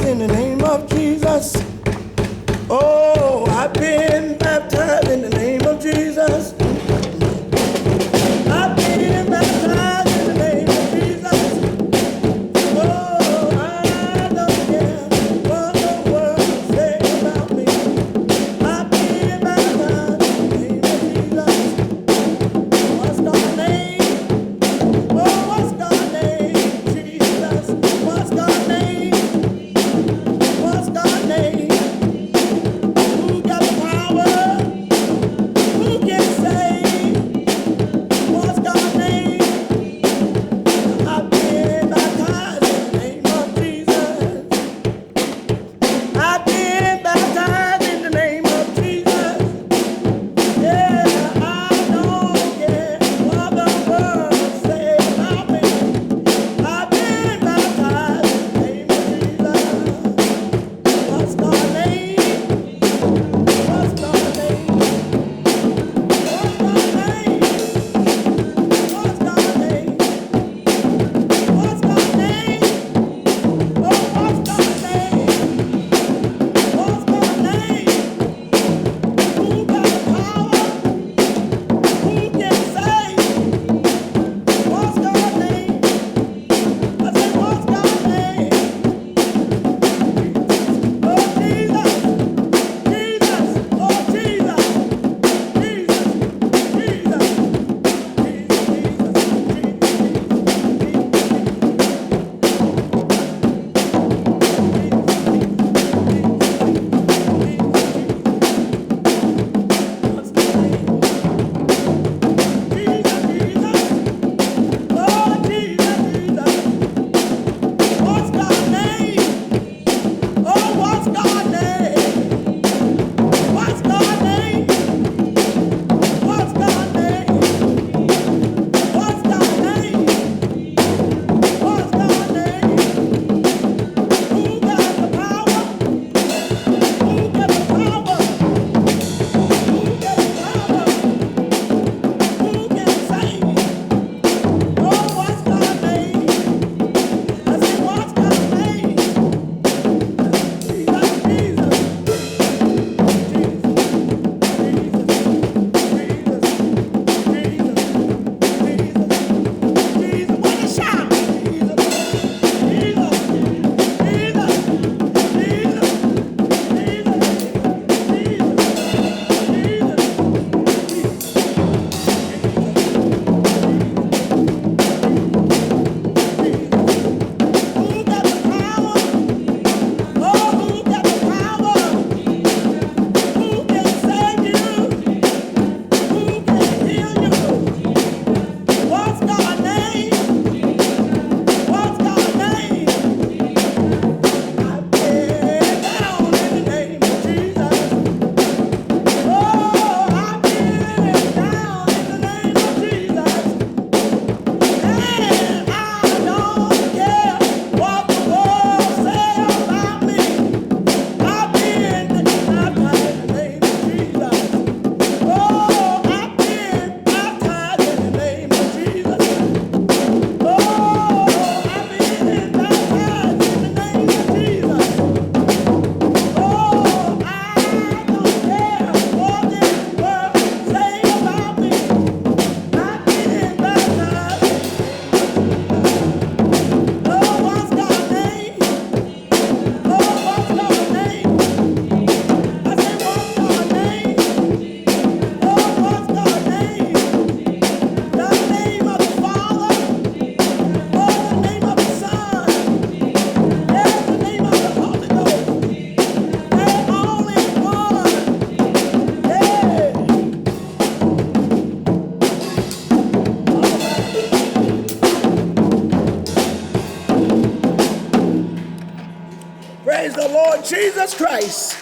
in the name of Jesus. Oh, I've been baptized in the name of Jesus. I've been baptized in the name of Jesus. Oh, I don't care what the world say about me. I've been baptized in the name of Jesus. What's God's name? Oh, what's God's name? Jesus. What's God's name? What's God's name? Who got the power? Who can save? What's God's name? I've been baptized in the name of Jesus. I've been baptized in the name of Jesus. Yeah, I don't care what the world say about me. I've been baptized in the name of Jesus. What's God's name? What's God's name? What's God's name? What's God's name? What's God's name? Oh, what's God's name? What's God's name? Who got the power? Who can save? What's God's name? I said, what's God's name? Oh, Jesus. Jesus. Oh, Jesus. Jesus. Jesus. What's God's name? Jesus, Jesus. Oh, Jesus, Jesus. What's God's name? Oh, what's God's name? What's God's name? What's God's name? What's God's name? What's God's name? Who got the power? Who got the power? Who got the power? Who can save? Oh, what's God's name? I said, what's God's name? Jesus, Jesus, Jesus, what a shout! Jesus, Jesus, Jesus, Jesus, who got the power? Oh, who got the power? Who can save you? Who can heal you? What's God's name? What's God's name? I've been down in the name of Jesus. Oh, I've been down in the name of Jesus. And I don't care what the world say about me. I've been baptized in the name of Jesus. Oh, I've been baptized in the name of Jesus. Oh, I've been baptized in the name of Jesus. Oh, I don't care what this world say about me. I've been baptized. Oh, what's God's name? Oh, what's God's name? I said, what's God's name? Oh, what's God's name? The name of the Father. Oh, the name of the Son. There's the name of the Holy Ghost. There's only one. Hey. Praise the Lord Jesus Christ.